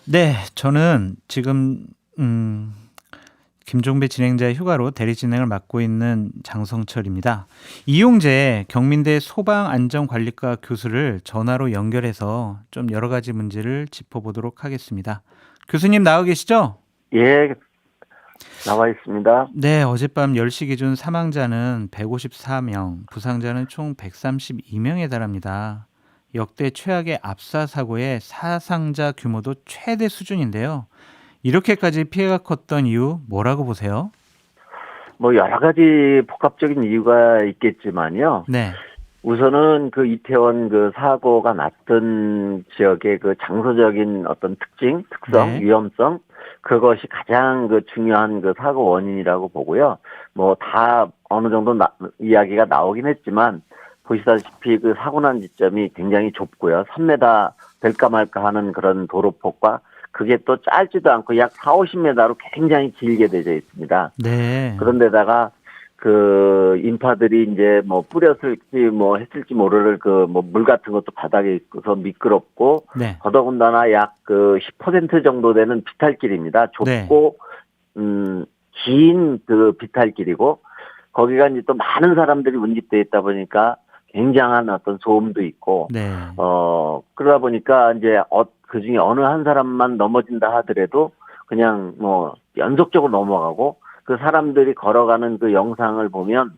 네, 저는 지금 김종배 진행자의 휴가로 대리 진행을 맡고 있는 장성철입니다. 이용재 경민대 소방안전관리과 교수를 전화로 연결해서 좀 여러 가지 문제를 짚어보도록 하겠습니다. 교수님 나와 계시죠? 예, 나와 있습니다. 네, 어젯밤 10시 기준 사망자는 154명, 부상자는 총 132명에 달합니다. 역대 최악의 압사 사고의 사상자 규모도 최대 수준인데요. 이렇게까지 피해가 컸던 이유 뭐라고 보세요? 뭐 여러 가지 복합적인 이유가 있겠지만요. 네, 우선은 그 이태원 그 사고가 났던 지역의 그 장소적인 어떤 특징, 특성, 네, 위험성, 그것이 가장 그 중요한 그 사고 원인이라고 보고요. 뭐 다 어느 정도 이야기가 나오긴 했지만 보시다시피 그 사고 난 지점이 굉장히 좁고요. 3m 될까 말까 하는 그런 도로폭과 그게 또 짧지도 않고 약 4, 50m로 굉장히 길게 되어 있습니다. 네, 그런데다가 그 인파들이 이제 뭐 뿌렸을지 뭐 했을지 모를 그 뭐 물 같은 것도 바닥에 있어서 미끄럽고, 네, 더더군다나 약 그 10% 정도 되는 비탈길입니다. 네, 좁고 긴 그 비탈길이고, 거기가 이제 또 많은 사람들이 운집돼 있다 보니까 굉장한 어떤 소음도 있고, 네, 그러다 보니까 이제 그 중에 어느 한 사람만 넘어진다 하더라도 그냥 뭐 연속적으로 넘어가고, 그 사람들이 걸어가는 그 영상을 보면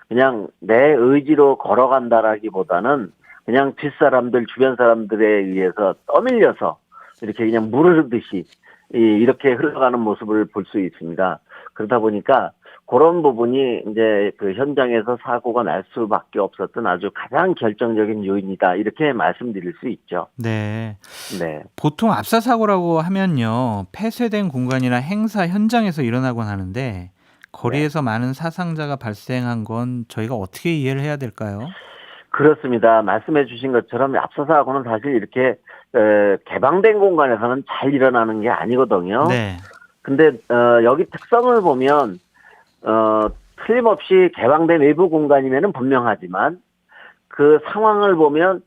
그냥 내 의지로 걸어간다라기보다는 그냥 뒷사람들, 주변 사람들에 의해서 떠밀려서 이렇게 그냥 물 흐르듯이 이렇게 흘러가는 모습을 볼 수 있습니다. 그러다 보니까 그런 부분이 이제 그 현장에서 사고가 날 수밖에 없었던 아주 가장 결정적인 요인이다, 이렇게 말씀드릴 수 있죠. 네. 네. 보통 압사 사고라고 하면요, 폐쇄된 공간이나 행사 현장에서 일어나곤 하는데 네. 거리에서 많은 사상자가 발생한 건 저희가 어떻게 이해를 해야 될까요? 그렇습니다. 말씀해 주신 것처럼 앞서사고는 사실 이렇게 개방된 공간에서는 잘 일어나는 게 아니거든요. 네, 근데 여기 특성을 보면 틀림없이 개방된 외부 공간이면은 분명하지만, 그 상황을 보면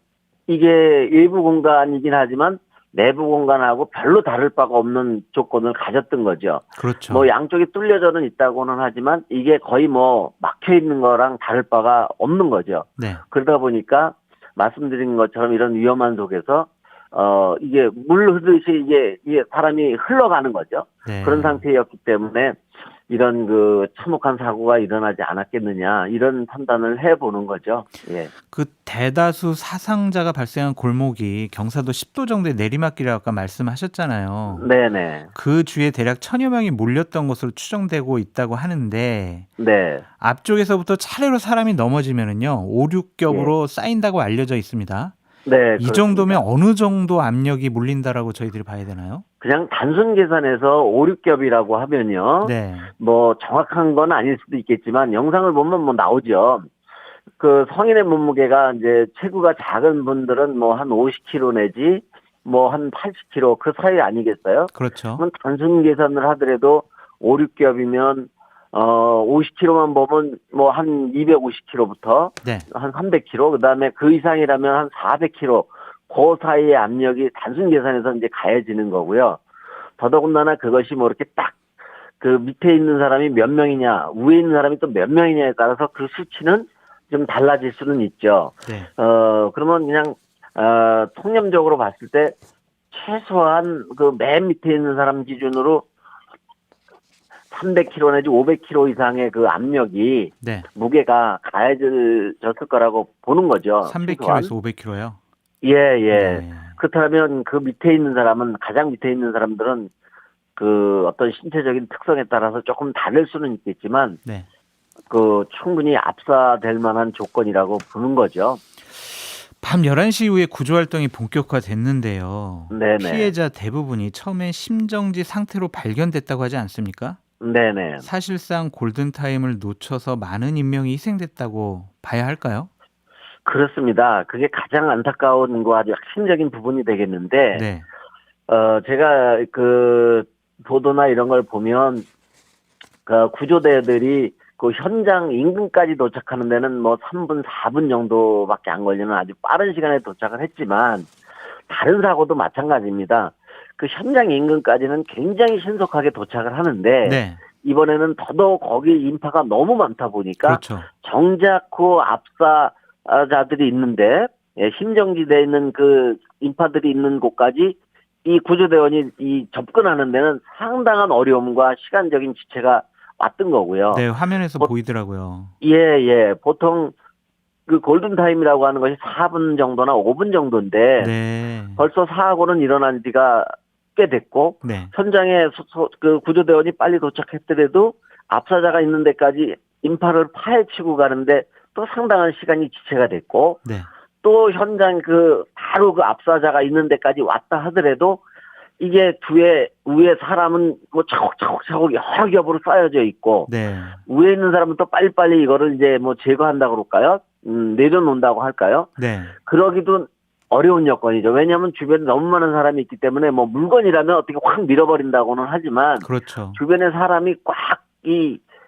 이게 외부 공간이긴 하지만 내부 공간하고 별로 다를 바가 없는 조건을 가졌던 거죠. 뭐 그렇죠. 양쪽이 뚫려져는 있다고는 하지만 이게 거의 뭐 막혀 있는 거랑 다를 바가 없는 거죠. 네, 그러다 보니까 말씀드린 것처럼 이런 위험한 속에서 이게 물 흐르듯이 이게 사람이 흘러가는 거죠. 그런 네. 상태였기 때문에 이런 그 참혹한 사고가 일어나지 않았겠느냐, 이런 판단을 해보는 거죠. 예. 그 대다수 사상자가 발생한 골목이 경사도 10도 정도의 내리막길이라고 아까 말씀하셨잖아요. 네네. 그 주위에 대략 천여 명이 몰렸던 것으로 추정되고 있다고 하는데 네. 앞쪽에서부터 차례로 사람이 넘어지면은요, 5, 예. 6겹으로 쌓인다고 알려져 있습니다. 네, 이 정도면 그렇습니다. 어느 정도 압력이 몰린다라고 저희들이 봐야 되나요? 그냥 단순 계산해서 5, 6겹이라고 하면요. 네. 뭐 정확한 건 아닐 수도 있겠지만 영상을 보면 뭐 나오죠. 그 성인의 몸무게가 이제 체구가 작은 분들은 뭐 한 50kg 내지 뭐 한 80kg 그 사이 아니겠어요? 그렇죠. 그럼 단순 계산을 하더라도 5, 6겹이면 50kg만 보면 뭐 한 250kg부터 네. 한 300kg, 그다음에 그 이상이라면 한 400kg, 그 사이의 압력이 단순 계산해서 이제 가해지는 거고요. 더더군다나 그것이 뭐 이렇게 딱 그 밑에 있는 사람이 몇 명이냐, 위에 있는 사람이 또 몇 명이냐에 따라서 그 수치는 좀 달라질 수는 있죠. 네. 그러면 그냥, 통념적으로 봤을 때 최소한 그 맨 밑에 있는 사람 기준으로 300kg 내지 500kg 이상의 그 압력이, 네. 무게가 가해졌을 거라고 보는 거죠. 최소한. 300kg에서 500kg요. 예, 예. 네. 그렇다면 그 밑에 있는 사람은, 가장 밑에 있는 사람들은 그 어떤 신체적인 특성에 따라서 조금 다를 수는 있겠지만, 네. 그 충분히 압사될 만한 조건이라고 보는 거죠. 밤 11시 이후에 구조 활동이 본격화됐는데요. 네네. 피해자 대부분이 처음엔 심정지 상태로 발견됐다고 하지 않습니까? 네네. 사실상 골든타임을 놓쳐서 많은 인명이 희생됐다고 봐야 할까요? 그렇습니다. 그게 가장 안타까운 거, 아주 핵심적인 부분이 되겠는데, 네. 제가 그 보도나 이런 걸 보면 그 구조대들이 그 현장 인근까지 도착하는 데는 뭐 3분, 4분 정도밖에 안 걸리는 아주 빠른 시간에 도착을 했지만, 다른 사고도 마찬가지입니다. 그 현장 인근까지는 굉장히 신속하게 도착을 하는데 네. 이번에는 더더욱 거기 인파가 너무 많다 보니까 그렇죠. 정작 그 압사자들이 있는데 심정지대에 있는 그 인파들이 있는 곳까지 이 구조대원이 이 접근하는 데는 상당한 어려움과 시간적인 지체가 왔던 거고요. 네, 화면에서 보- 보이더라고요. 예. 보통 그 골든타임이라고 하는 것이 4분 정도나 5분 정도인데 네. 벌써 사고는 일어난 지가 꽤 됐고 네. 현장에 그 구조대원이 빨리 도착했더라도 압사자가 있는 데까지 인파를 파헤치고 가는데 또 상당한 시간이 지체가 됐고 네. 또 현장 바로 그 압사자가 있는 데까지 왔다 하더라도 이게 위에 사람은 뭐 차곡차곡 여러 겹으로 쌓여져 있고 네. 위에 있는 사람은 또 빨리빨리 이거를 이제 뭐 제거한다고 그럴까요? 내려놓는다고 할까요? 네. 그러기도 어려운 여건이죠. 왜냐하면 주변에 너무 많은 사람이 있기 때문에 뭐 물건이라면 어떻게 확 밀어버린다고는 하지만 그렇죠. 주변에 사람이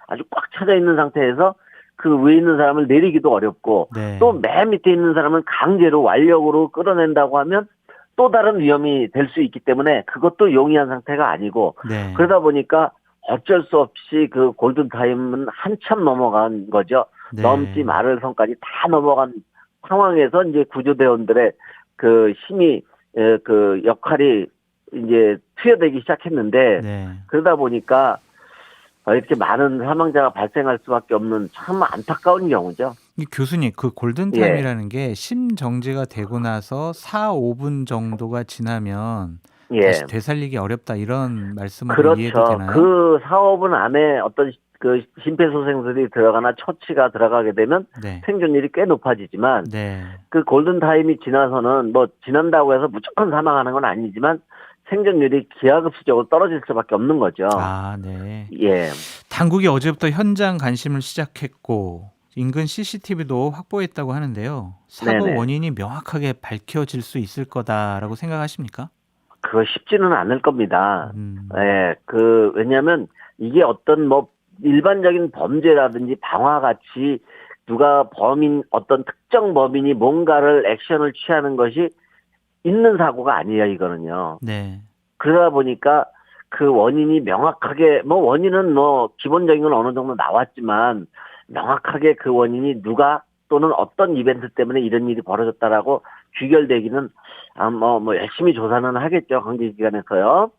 아주 꽉 차져 있는 상태에서 그 위에 있는 사람을 내리기도 어렵고 네. 또 맨 밑에 있는 사람은 강제로 완력으로 끌어낸다고 하면 또 다른 위험이 될 수 있기 때문에 그것도 용이한 상태가 아니고 네. 그러다 보니까 어쩔 수 없이 그 골든타임은 한참 넘어간 거죠. 네. 넘지 말을 선까지 다 넘어간 상황에서 이제 구조대원들의 그 힘이 그 역할이 이제 투여되기 시작했는데 네. 그러다 보니까 이렇게 많은 사망자가 발생할 수밖에 없는 참 안타까운 경우죠. 이 교수님, 그 골든타임이라는 게 심정지가 되고 나서 4, 5분 정도가 지나면 예. 다시 되살리기 어렵다 이런 말씀으로 이해도 그렇죠. 되나요? 그 사업은 안에 어떤 그 심폐소생술이 들어가나 처치가 들어가게 되면 네. 생존율이 꽤 높아지지만 네. 그 골든타임이 지나서는 뭐 지난다고 해서 무조건 사망하는 건 아니지만 생존율이 기하급수적으로 떨어질 수밖에 없는 거죠. 아, 네. 예. 당국이 어제부터 현장 관심을 시작했고 인근 CCTV도 확보했다고 하는데요. 사고 네네. 원인이 명확하게 밝혀질 수 있을 거다라고 생각하십니까? 그거 쉽지는 않을 겁니다. 음. 예. 왜냐면 이게 어떤 뭐 일반적인 범죄라든지 방화같이 누가 어떤 특정 범인이 뭔가를 액션을 취하는 것이 있는 사고가 아니에요, 이거는요. 네. 그러다 보니까 그 원인이 명확하게, 뭐 원인은 뭐 기본적인 건 어느 정도 나왔지만 명확하게 그 원인이 누가 또는 어떤 이벤트 때문에 이런 일이 벌어졌다라고 귀결되기는 뭐 열심히 조사는 하겠죠, 관계기관에서요.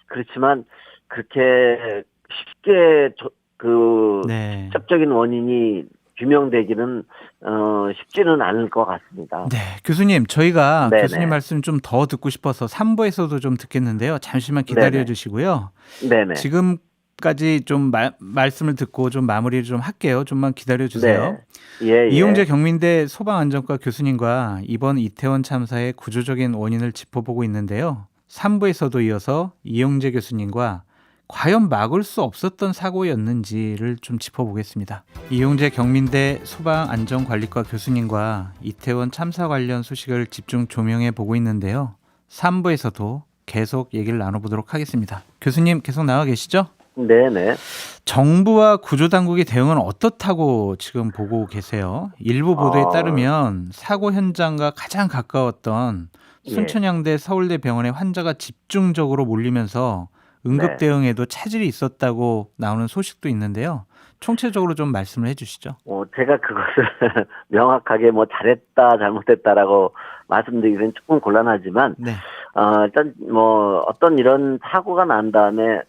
그렇지만 그렇게 쉽게 네. 직접적인 원인이 규명되기는 쉽지는 않을 것 같습니다. 네, 교수님, 저희가 네네. 교수님 말씀 좀 더 듣고 싶어서 3부에서도 좀 듣겠는데요. 잠시만 기다려 네네. 주시고요. 네네. 지금까지 좀 말씀을 듣고 좀 마무리를 좀 할게요. 좀만 기다려 주세요. 네. 예. 이용재 경민대 소방안전과 교수님과 이번 이태원 참사의 구조적인 원인을 짚어보고 있는데요. 3부에서도 이어서 이용재 교수님과 과연 막을 수 없었던 사고였는지를 좀 짚어보겠습니다. 이용재 경민대 소방안전관리과 교수님과 이태원 참사 관련 소식을 집중 조명해 보고 있는데요. 3부에서도 계속 얘기를 나눠보도록 하겠습니다. 교수님 계속 나와 계시죠? 네네. 정부와 구조당국의 대응은 어떻다고 지금 보고 계세요? 일부 보도에 따르면 사고 현장과 가장 가까웠던 순천향대 서울대 병원에 환자가 집중적으로 몰리면서 응급 대응에도 차질이 있었다고 나오는 소식도 있는데요. 총체적으로 좀 말씀을 해주시죠. 제가 그것을 명확하게 뭐 잘했다, 잘못했다라고 말씀드리기는 조금 곤란하지만, 네. 일단 뭐 어떤 이런 사고가 난 다음에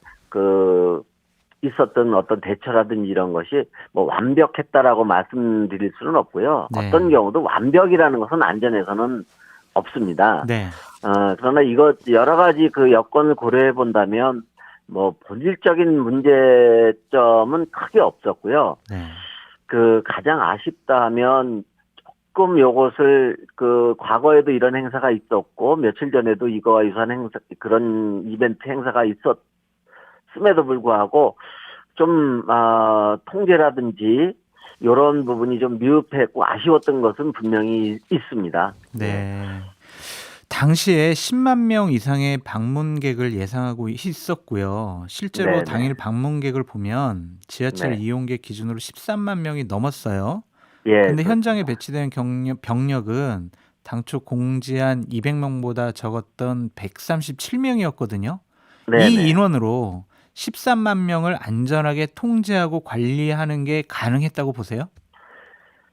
있었던 어떤 대처라든지 이런 것이 뭐 완벽했다라고 말씀드릴 수는 없고요. 네. 어떤 경우도 완벽이라는 것은 안전에서는 없습니다. 네. 그러나 이거 여러 가지 그 여건을 고려해 본다면 뭐 본질적인 문제점은 크게 없었고요. 네. 가장 아쉽다 하면 조금 요것을 과거에도 이런 행사가 있었고 며칠 전에도 이거와 유사한 그런 이벤트 행사가 있었음에도 불구하고 좀 통제라든지 이런 부분이 좀 미흡했고 아쉬웠던 것은 분명히 있습니다. 네. 당시에 10만 명 이상의 방문객을 예상하고 있었고요. 실제로 네네. 당일 방문객을 보면 지하철 네. 이용객 기준으로 13만 명이 넘었어요. 예. 근데 그렇습니다. 현장에 배치된 병력은 당초 공지한 200명보다 적었던 137명이었거든요. 네네. 이 인원으로 13만 명을 안전하게 통제하고 관리하는 게 가능했다고 보세요?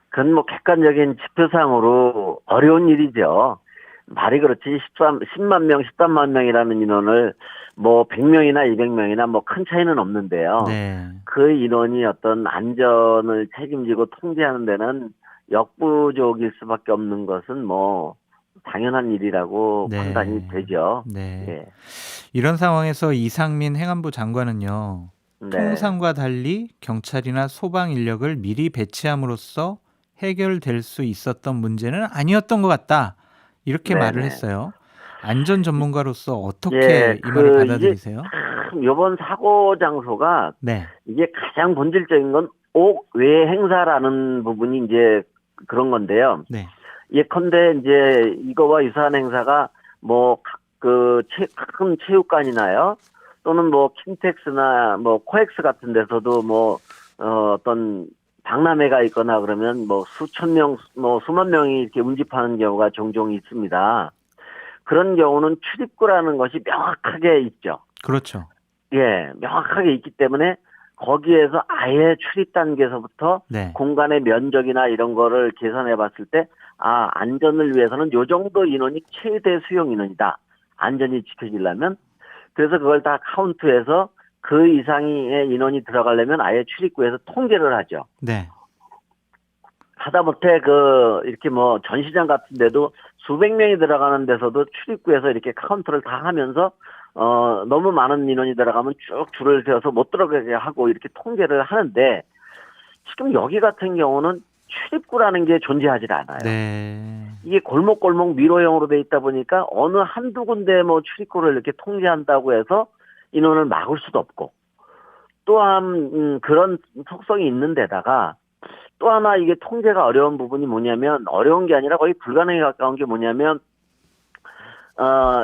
그건 뭐 객관적인 지표상으로 어려운 일이죠. 말이 그렇지 10만 명, 13만 명이라는 인원을 뭐 100명이나 200명이나 뭐 큰 차이는 없는데요. 네. 그 인원이 어떤 안전을 책임지고 통제하는 데는 역부족일 수밖에 없는 것은 뭐 당연한 일이라고 네. 판단이 되죠. 네. 예. 이런 상황에서 이상민 행안부 장관은요. 네. 통상과 달리 경찰이나 소방 인력을 미리 배치함으로써 해결될 수 있었던 문제는 아니었던 것 같다. 이렇게 말을 네네. 했어요. 안전 전문가로서 어떻게 예, 이 말을 이게 받아들이세요? 참 이번 사고 장소가 네. 이게 가장 본질적인 건 옥외 행사라는 부분이 이제 그런 건데요. 네. 예컨대 이제 이거와 유사한 행사가 뭐 큰 체육관이나요, 또는 뭐 킨텍스나 뭐 코엑스 같은 데서도 뭐 어떤 박람회가 있거나 그러면 뭐 수천 명, 뭐 수만 명이 이렇게 운집하는 경우가 종종 있습니다. 그런 경우는 출입구라는 것이 명확하게 있죠. 그렇죠. 예, 명확하게 있기 때문에 거기에서 아예 출입 단계에서부터 네. 공간의 면적이나 이런 거를 계산해 봤을 때, 안전을 위해서는 요 정도 인원이 최대 수용 인원이다. 안전이 지켜지려면. 그래서 그걸 다 카운트해서 그 이상의 인원이 들어가려면 아예 출입구에서 통제를 하죠. 네. 하다못해 이렇게 뭐 전시장 같은 데도 수백 명이 들어가는 데서도 출입구에서 이렇게 카운트를 다 하면서 너무 많은 인원이 들어가면 쭉 줄을 세워서 못 들어가게 하고 이렇게 통제를 하는데, 지금 여기 같은 경우는 출입구라는 게 존재하지 않아요. 네. 이게 골목골목 미로형으로 돼 있다 보니까 어느 한두 군데 뭐 출입구를 이렇게 통제한다고 해서 인원을 막을 수도 없고, 또한 그런 속성이 있는 데다가 또 하나 이게 통제가 어려운 부분이 뭐냐면, 어려운 게 아니라 거의 불가능에 가까운 게 뭐냐면,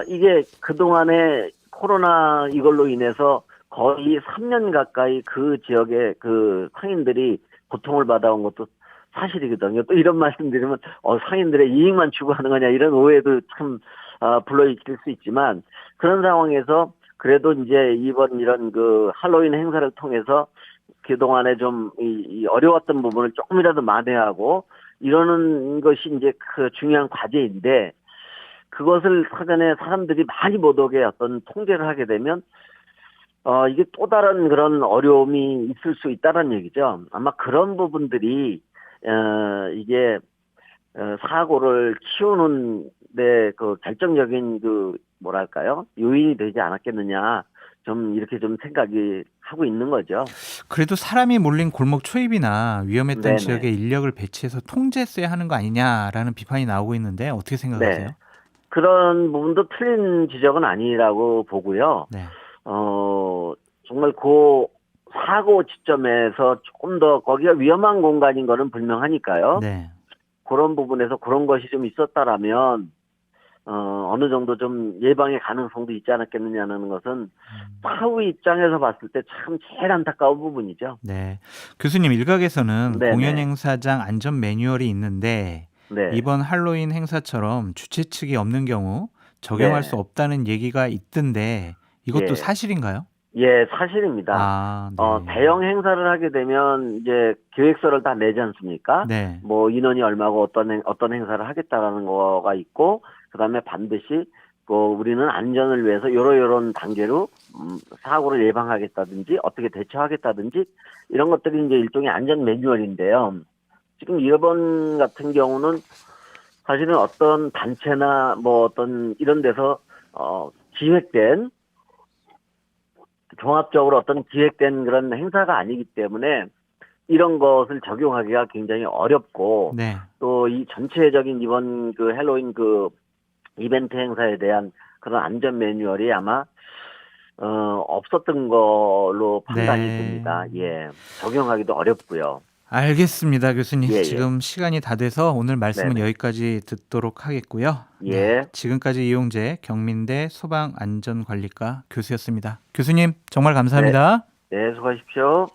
이게 그동안에 코로나 이걸로 인해서 거의 3년 가까이 그 지역의 그 상인들이 고통을 받아온 것도 사실이거든요. 또 이런 말씀 드리면, 상인들의 이익만 추구하는 거냐, 이런 오해도 참, 불러일으킬 수 있지만, 그런 상황에서 그래도 이제 이번 이런 할로윈 행사를 통해서 그동안에 좀 이 어려웠던 부분을 조금이라도 만회하고 이러는 것이 이제 그 중요한 과제인데, 그것을 사전에 사람들이 많이 못 오게 어떤 통제를 하게 되면 이게 또 다른 그런 어려움이 있을 수 있다는 얘기죠. 아마 그런 부분들이 이게 사고를 키우는데 결정적인 뭐랄까요, 요인이 되지 않았겠느냐, 좀 이렇게 좀 생각이 하고 있는 거죠. 그래도 사람이 몰린 골목 초입이나 위험했던 네네. 지역에 인력을 배치해서 통제했어야 하는 거 아니냐라는 비판이 나오고 있는데 어떻게 생각하세요? 네. 그런 부분도 틀린 지적은 아니라고 보고요. 네. 정말 사고 지점에서 조금 더 거기가 위험한 공간인 거는 분명하니까요. 네. 그런 부분에서 그런 것이 좀 있었다라면 어느 정도 좀 예방의 가능성도 있지 않았겠느냐는 것은 사후 입장에서 봤을 때 참 제일 안타까운 부분이죠. 네. 교수님, 일각에서는 네네. 공연 행사장 안전 매뉴얼이 있는데 네. 이번 할로윈 행사처럼 주최 측이 없는 경우 적용할 네. 수 없다는 얘기가 있던데 이것도 예. 사실인가요? 예, 사실입니다. 아, 네. 대형 행사를 하게 되면 이제 계획서를 다 내지 않습니까? 네. 뭐 인원이 얼마고 어떤 행사를 하겠다라는 거가 있고, 그다음에 반드시 우리는 안전을 위해서 요런 단계로 사고를 예방하겠다든지 어떻게 대처하겠다든지 이런 것들이 이제 일종의 안전 매뉴얼인데요. 지금 이번 같은 경우는 사실은 어떤 단체나 뭐 어떤 이런 데서 기획된, 종합적으로 어떤 기획된 그런 행사가 아니기 때문에 이런 것을 적용하기가 굉장히 어렵고, 네. 또 이 전체적인 이번 할로윈 이벤트 행사에 대한 그런 안전 매뉴얼이 아마 없었던 걸로 판단이 네. 됩니다. 예, 적용하기도 어렵고요. 알겠습니다, 교수님. 예, 예. 지금 시간이 다 돼서 오늘 말씀은 네네. 여기까지 듣도록 하겠고요. 예. 네, 지금까지 이용재 경민대 소방안전관리과 교수였습니다. 교수님, 정말 감사합니다. 네, 수고하십시오.